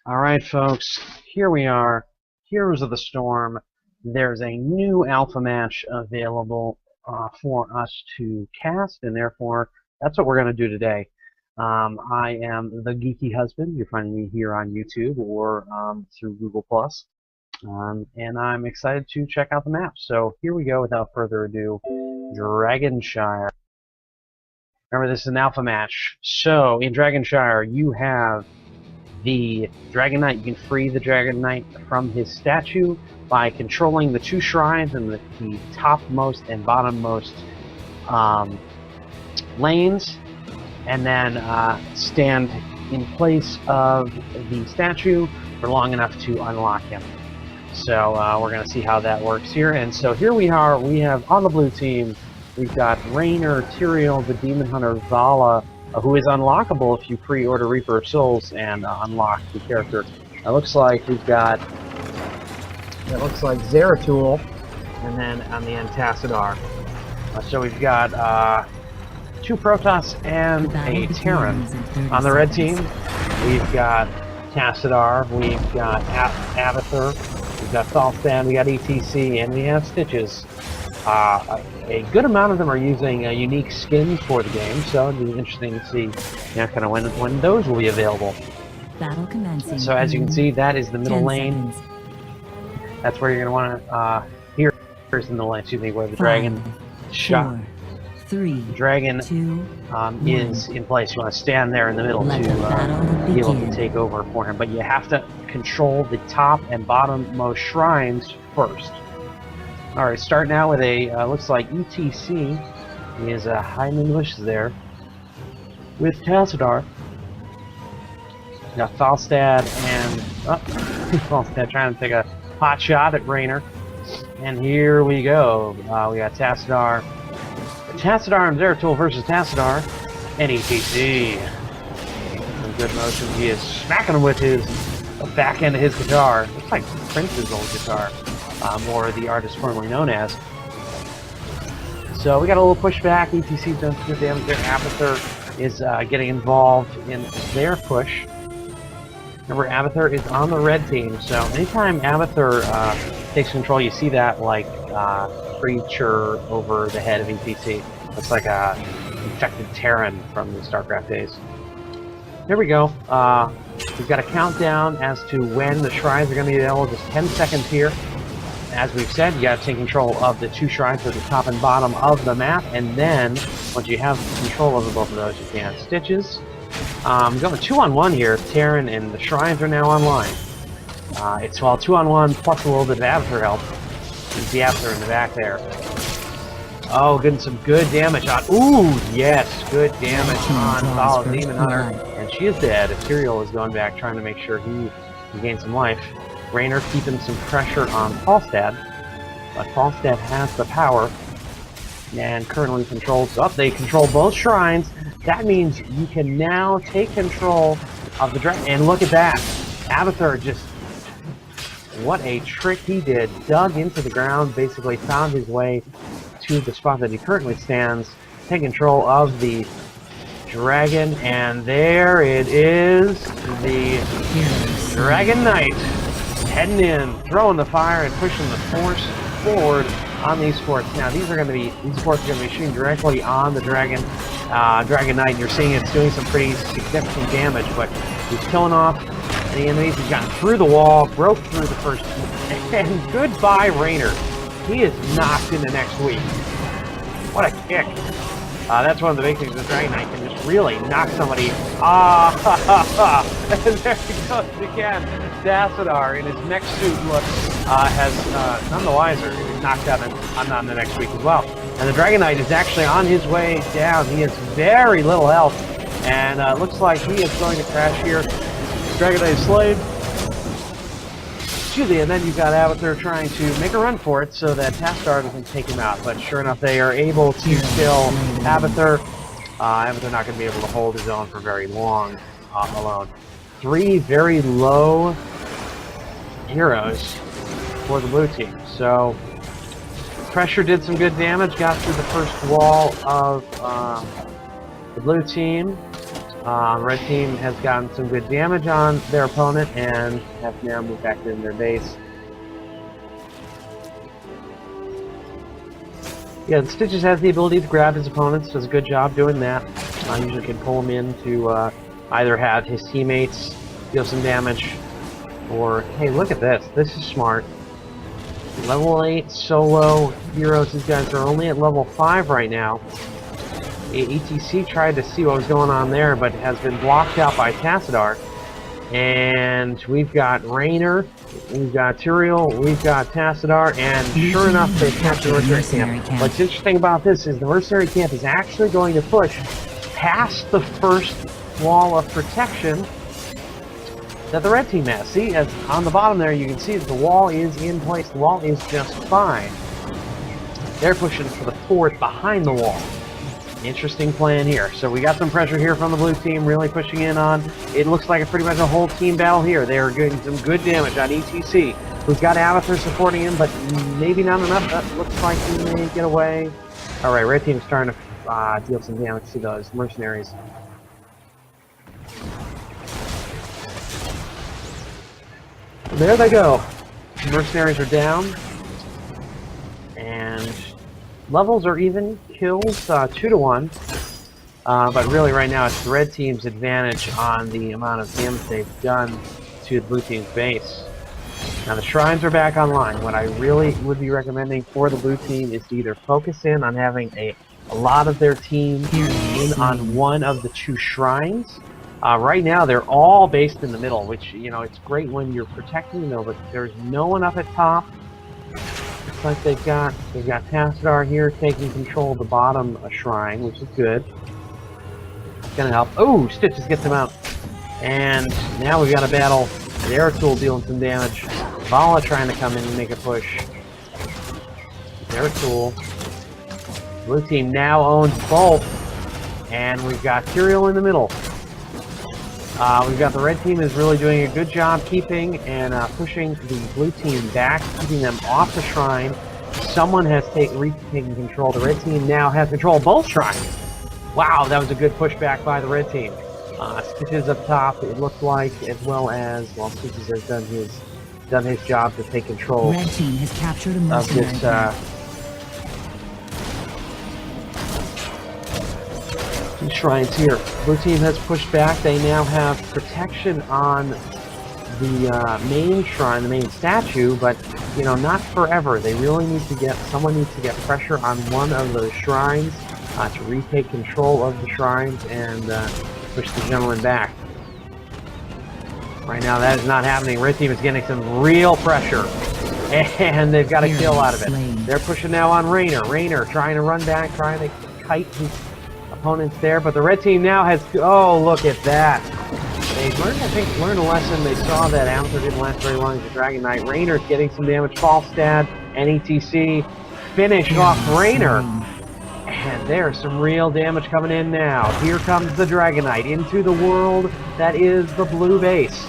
Alright folks, here we are, Heroes of the Storm. There's a new alpha match available for us to cast, and therefore that's what we're going to do today. I am the Geeky Husband. You're finding me here on YouTube or through Google+. And I'm excited to check out the map. So here we go without further ado. Dragon Shire. Remember, this is an alpha match. So in Dragon Shire you have the Dragon Knight. You can free the Dragon Knight from his statue by controlling the two shrines in the topmost and bottommost lanes, and then stand in place of the statue for long enough to unlock him. So we're going to see how that works here. And so here we are. We have on the blue team, we've got Raynor, Tyrael, the Demon Hunter, Vala, who is unlockable if you pre-order Reaper of Souls and unlock the character. It looks like we've got, Zeratul, and then on the end Tassadar. So we've got two Protoss and a Terran. On the red team, we've got Tassadar, we've got Avatar, we've got Falstad, we got ETC, and we have Stitches. A good amount of them are using unique skins for the game, so it'll be interesting to see, kind of when those will be available. Battle commencing. So as you can see, that is the middle lane. Seconds. That's where you're going to want to here's the middle lane. Excuse me, where the Dragon Shire. 4, 3, Dragon 2, is in place. You want to stand there in the middle Let the battle to be able to begin. take over for him, but you have to control the top and bottommost shrines first. Alright, starting out with a, looks like ETC is hiding in the bushes there with Tassadar. Got Falstad and, Falstad trying to take a hot shot at Raynor. And here we go. We got Tassadar. Tassadar and Zeratul versus Tassadar and ETC. Some good motion. He is smacking him with his back end of his guitar. Looks like Prince's old guitar. Or the artist formerly known as. So we got a little pushback. ETC does good damage there. Avatar is getting involved in their push. Remember, Avatar is on the red team, so anytime Avatar takes control, you see that like creature over the head of ETC. Looks like a infected Terran from the StarCraft days. Here we go. We've got a countdown as to when the shrines are going to be available. Just 10 seconds here. As we've said, you got to take control of the two shrines at the top and bottom of the map, and then once you have control over both of those, you can Stitches. Going 2-on-1 here. Terran and the shrines are now online. It's 2-on-1 plus a little bit of Avatar help. There's the Avatar in the back there. Oh, getting some good damage on. Ooh, yes, good damage on Vala, Demon Hunter, and she is dead. Tyrael is going back, trying to make sure he gains some life. Raynor keeping some pressure on Falstad, but Falstad has the power and currently controls. They control both shrines. That means you can now take control of the dragon. And look at that, Avatar just, what a trick he did! Dug into the ground, basically found his way to the spot that he currently stands, take control of the dragon, and there it is, the Dragon Knight. Heading in, throwing the fire, and pushing the force forward on these forts. Now these forts are going to be shooting directly on the Dragon Knight. You're seeing it's doing some pretty significant damage, but he's killing off the enemies. He's gotten through the wall, broke through the first, and goodbye Raynor. He is knocked into next week. What a kick! That's one of the big things with Dragon Knight, can just really knock somebody. And there he goes again. Tassadar in his mech suit look has none the wiser. He's knocked out on the next week as well. And the Dragon Knight is actually on his way down. He has very little health, and looks like he is going to crash here. Dragon Knight is slain. And then you've got Avatar trying to make a run for it so that Tassadar doesn't take him out. But sure enough, they are able to kill Avatar. Avatar not going to be able to hold his own for very long alone. 3 very low heroes for the blue team. So pressure did some good damage, got through the first wall of the blue team. Red team has gotten some good damage on their opponent and have now moved back in their base. Yeah, the Stitches has the ability to grab his opponents, does a good job doing that. Usually can pull him in to either have his teammates deal some damage, or, hey, look at this. This is smart. Level 8 solo heroes, these guys are only at level 5 right now. ETC tried to see what was going on there, but has been blocked out by Tassadar. And we've got Raynor, we've got Tyrael, we've got Tassadar, and sure enough, they captured the Mercenary Camp. What's interesting about this is the Mercenary Camp is actually going to push past the first wall of protection that the red team has. See, as on the bottom there, you can see that the wall is in place. The wall is just fine. They're pushing for the fort behind the wall. Interesting plan here. So we got some pressure here from the blue team, really pushing in on. It looks like pretty much a whole team battle here. They are getting some good damage on ETC, who's got Abathur supporting him, but maybe not enough. That looks like he may get away. All right, red team's starting to deal some damage to those mercenaries. There they go. The mercenaries are down, and levels are even. Kills 2-1, but really right now it's the red team's advantage on the amount of damage they've done to the blue team's base. Now the shrines are back online. What I really would be recommending for the blue team is to either focus in on having a lot of their team in on one of the 2 shrines. Right now they're all based in the middle, which, you know, it's great when you're protecting the middle, but there's no one up at top. Looks like they've got Tassadar here taking control of the bottom shrine, which is good. It's gonna help. Oh, Stitches gets him out. And now we've got a battle. Zeratul dealing some damage. Vala trying to come in and make a push. Zeratul. Blue team now owns both. And we've got Tyrael in the middle. We've got the red team is really doing a good job keeping and pushing the blue team back, keeping them off the shrine. Someone has retaken control. The red team now has control of both shrines. Wow, that was a good pushback by the red team. Stitches up top, it looked like, as well as, well, Stitches has done his job to take control red team has captured a of this. Shrines here. Blue team has pushed back. They now have protection on the main shrine, the main statue, but, you know, not forever. They really need to someone needs to get pressure on one of those shrines to retake control of the shrines and push the gentleman back. Right now that is not happening. Red team is getting some real pressure, and they've got a kill out of it. They're pushing now on Raynor. Raynor trying to run back, trying to kite his opponents there, but the red team now has. Oh, look at that! They learned, I think, a lesson. They saw that Abathur didn't last very long as a Dragon Knight. Raynor's getting some damage. Falstad and ETC finish off Raynor, and there's some real damage coming in now. Here comes the Dragon Knight into the world that is the blue base.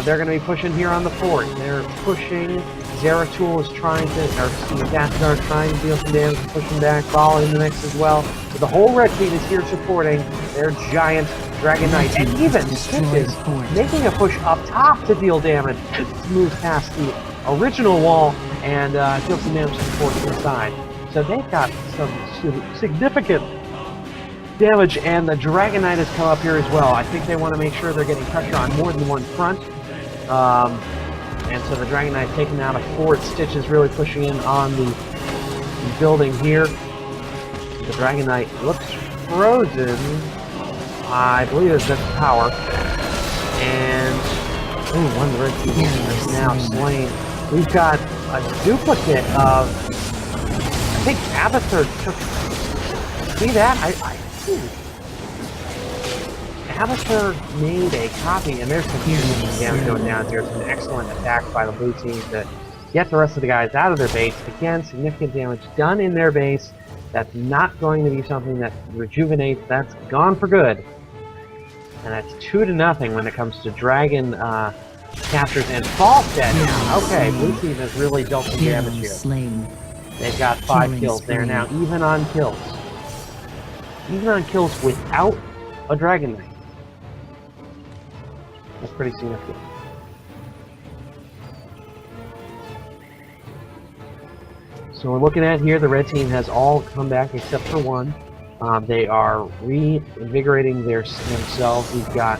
They're going to be pushing here on the fort. They're pushing. Zeratul is trying to, or Tassadar trying to deal some damage, pushing back, Vala in the mix as well. So the whole red team is here supporting their giant Dragon Knight, and even Stitches making a push up top to deal damage, to move past the original wall and deal some damage to the fort inside. So they've got some significant damage, and the Dragon Knight has come up here as well. I think they want to make sure they're getting pressure on more than one front. And so the Dragon Knight taking out a fort. Stitch is really pushing in on the building here. The Dragon Knight looks frozen. I believe it's just power. And one of the red team is now slain. We've got a duplicate of. I think Abathur took. See that? Abathur made a copy, and there's some damage going down here. It's an excellent attack by the blue team to get the rest of the guys out of their base. Again, significant damage done in their base. That's not going to be something that rejuvenates. That's gone for good. And that's 2-0 when it comes to Dragon captures and Falstad. Okay, blue team has really dealt some damage here. They've got 5 kills. They're now even on kills. Even on kills without a Dragon Knight. That's pretty significant. So we're looking at here, the red team has all come back except for one. They are reinvigorating themselves. We've got,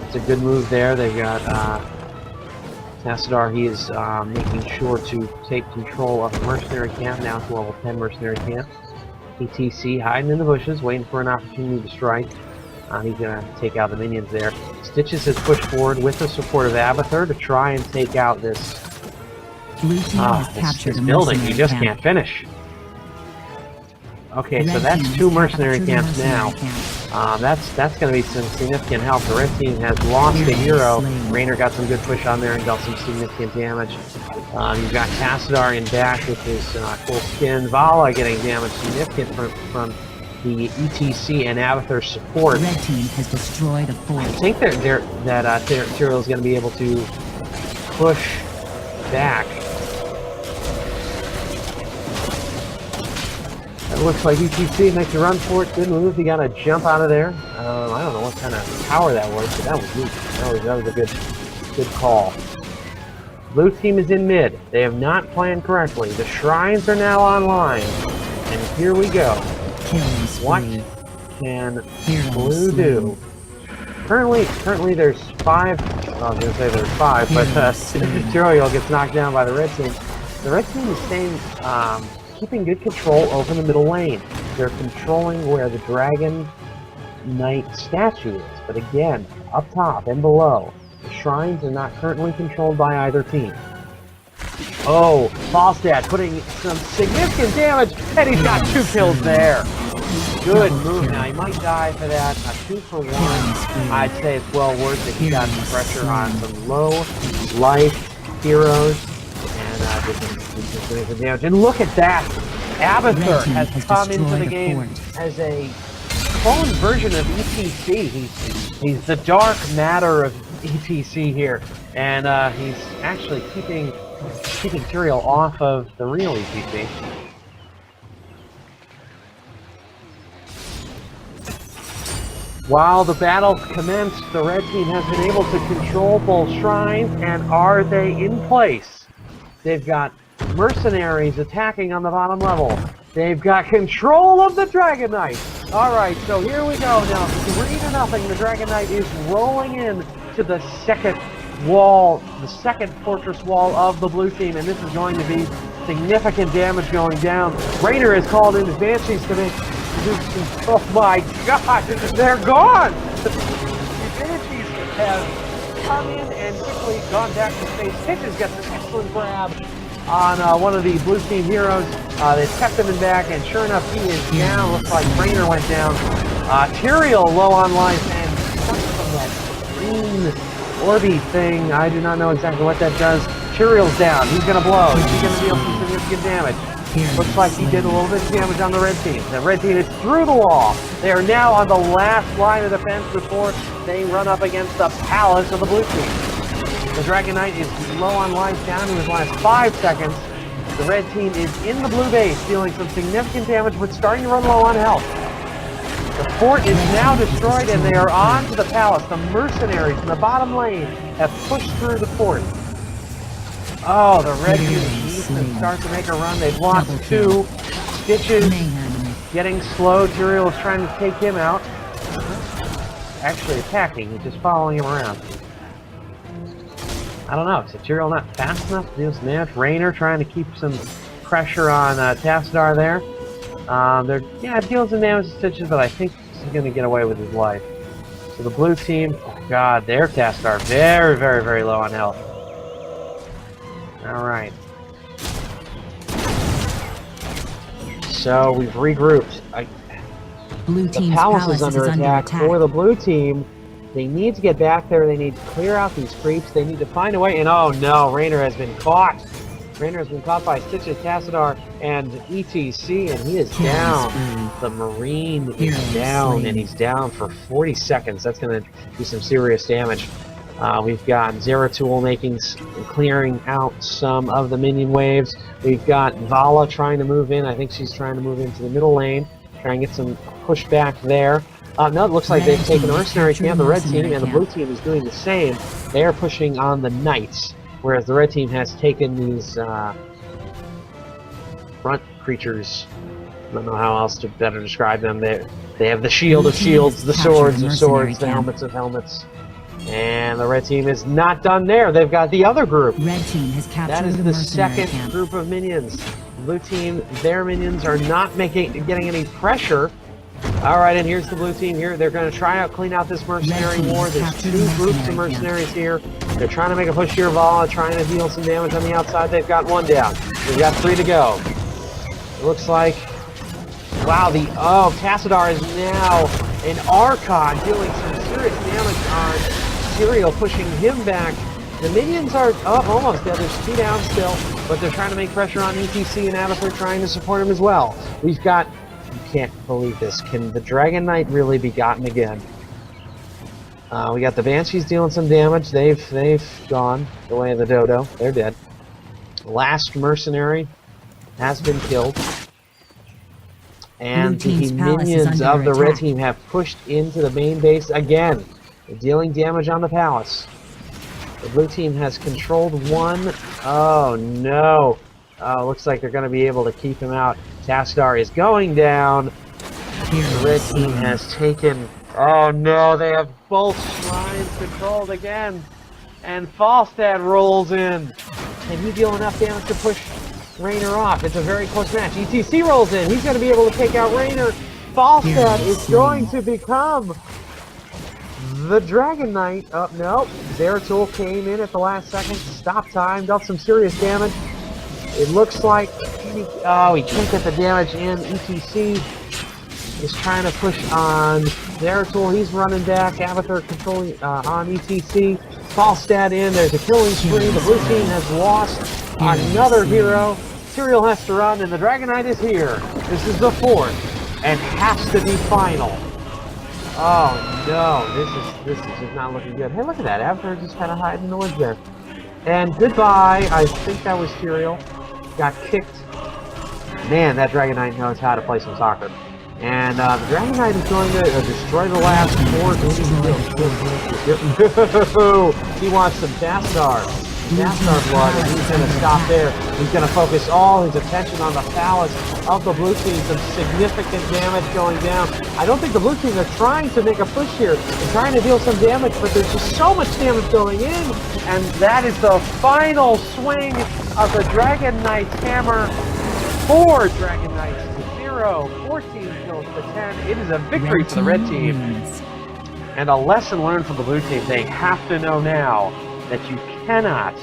it's a good move there. They've got Tassadar. He is making sure to take control of the mercenary camp, now to level 10 mercenary camp. ETC hiding in the bushes, waiting for an opportunity to strike. He's going to take out the minions there. Stitches has pushed forward with the support of Abathur to try and take out this this building. He just can't finish. Okay, so that's 2 mercenary camps now. That's going to be some significant help. The red team has lost a hero. Raynor got some good push on there and dealt some significant damage. You've got Tassadar in back with his cool skin. Vala getting damage significant from the ETC and Abathur support. Red team has destroyed a fort. I think that Tyrael is going to be able to push back. It looks like ETC makes a run for it. Good move. He got to jump out of there. I don't know what kind of power that was, but that was good. That was a good call. Blue team is in mid. They have not planned correctly. The shrines are now online, and here we go. What can Blue do? Currently there's 5. Well, I was going to say there's 5, but Tyrael gets knocked down by the red team. The red team is staying. Keeping good control over the middle lane. They're controlling where the Dragon Knight statue is, but again, up top and below, the shrines are not currently controlled by either team. Oh, Falstad putting some significant damage, and he's got 2 kills there. Good move. Now, he might die for that. A 2 for 1. I'd say it's well worth it. He got some pressure on some low life heroes. And look at that! Abathur has come into the game as a clone version of ETC. He's the dark matter of ETC here, and he's actually keeping Tyrael off of the real ETC. While the battle commenced, the red team has been able to control both shrines, and are they in place? They've got mercenaries attacking on the bottom level. They've got control of the Dragon Knight. Alright, so here we go now. 3-0. The Dragon Knight is rolling in to the second wall, the second fortress wall of the blue team, and this is going to be significant damage going down. Raynor has called in his Banshees to make... Oh my god, they're gone! The Banshees have come in and quickly gone back to space. Stitches gets an excellent grab on one of the blue team heroes. They kept him in back, and sure enough, he is down. Looks like Raynor went down. Tyrael low on life, and from that green orby thing, I do not know exactly what that does. Tyrael's down. He's going to blow. He's going to deal some significant damage. Looks like he did a little bit of damage on the red team. The red team is through the wall. They are now on the last line of defense before they run up against the palace of the blue team. The Dragon Knight is low on life, down to his last 5 seconds. The red team is in the blue base, dealing some significant damage, but starting to run low on health. The fort is now destroyed, and they are on to the palace. The mercenaries in the bottom lane have pushed through the fort. Oh, the red team needs to start to make a run. They've lost 2. Stitches getting slow. Tyrael is trying to take him out. Actually attacking, he's just following him around. I don't know, is Tyrael not fast enough to deal some damage? Raynor trying to keep some pressure on Tassadar there. They're dealing some damage to Stitches, but I think he's going to get away with his life. So the blue team, oh god, their Tassadar very, very, very low on health. Alright. So we've regrouped. The palace is under attack for the blue team. They need to get back there. They need to clear out these creeps. They need to find a way. And oh no, Raynor has been caught. Raynor has been caught by Stitches, Tassadar, and ETC, and he is down. The Marine is down, and he's down for 40 seconds. That's going to do some serious damage. We've got Zeratul clearing out some of the minion waves. We've got Vala trying to move in. I think she's trying to move into the middle lane, try and get some pushback there. No, it looks like they've Red taken team a mercenary captured camp, the red mercenary team, and the blue team is doing the same. They are pushing on the knights, whereas the red team has taken these front creatures. I don't know how else to better describe them. They have the shield of shields, the swords of swords, the helmets of helmets. And the red team is not done there. They've got the other group. Red team has captured That is the the mercenary second camp. group of minions. Blue team, their minions are not getting any pressure. All right, and here's the blue team here. They're going to try out, clean out this mercenary war. There's two groups of mercenaries here. They're trying to make a push here, Vala, trying to deal some damage on the outside. They've got one down. They've got 3 to go. It looks like, wow, Tassadar is now an Archon, dealing some serious damage on Serial, pushing him back. The minions are almost dead. There's 2 down still, but they're trying to make pressure on ETC, and Abathur trying to support him as well. We've got, you can't believe this, can the Dragon Knight really be gotten again? We got the Banshees dealing some damage. They've gone the way of the dodo. They're dead. Last mercenary has been killed. And the minions of the red team have pushed into the main base again. They're dealing damage on the palace. The blue team has controlled one. Oh no. Looks like they're going to be able to keep him out. Tassadar is going down. The red team has taken... Oh no, they have both shrines controlled again. And Falstad rolls in. Can he deal enough damage to push Raynor off? It's a very close match. ETC rolls in. He's going to be able to take out Raynor. Falstad is going to become the Dragon Knight. Oh, no. Zeratul came in at the last second. Stop time. Dealt some serious damage. It looks like... he can't get the damage in. ETC is trying to push on Zeratul. He's running back. Abathur controlling on ETC. Falstad in. There's a killing spree. The blue team has lost another hero. Serial has to run, and the Dragon Knight is here. This is the 4th, and has to be final. Oh no, this is just not looking good. Hey, look at that. Abathur just kind of hiding in the woods there. And goodbye. I think that was Serial. Got kicked. Man, that Dragon Knight knows how to play some soccer. And the Dragon Knight is going to destroy the last 4 enemies. He wants some Tassadar. Tassadar blood, and he's going to stop there. He's going to focus all his attention on the palace of the blue team. Some significant damage going down. I don't think the blue team are trying to make a push here. They're trying to deal some damage, but there's just so much damage going in. And that is the final swing of the Dragon Knight's hammer. 4 Dragon Knights to 0. 14 kills to 10. It is a victory for the red team. And a lesson learned from the blue team. They have to know now that you cannot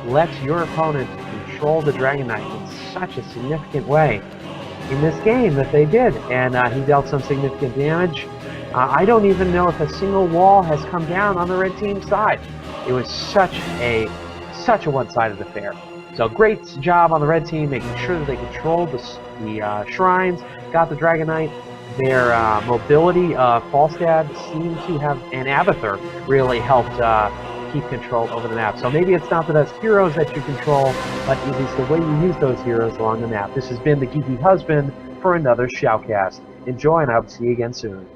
let your opponent control the Dragon Knight in such a significant way in this game that they did. And he dealt some significant damage. I don't even know if a single wall has come down on the red team side. It was such a one-sided affair. So great job on the red team, making sure that they controlled the shrines, got the Dragon Knight. Their mobility, Falstad seemed to have, and Abathur really helped keep control over the map. So maybe it's not the best heroes that you control, but it is the way you use those heroes along the map. This has been the Geeky Husband for another Shoutcast. Enjoy, and I hope to see you again soon.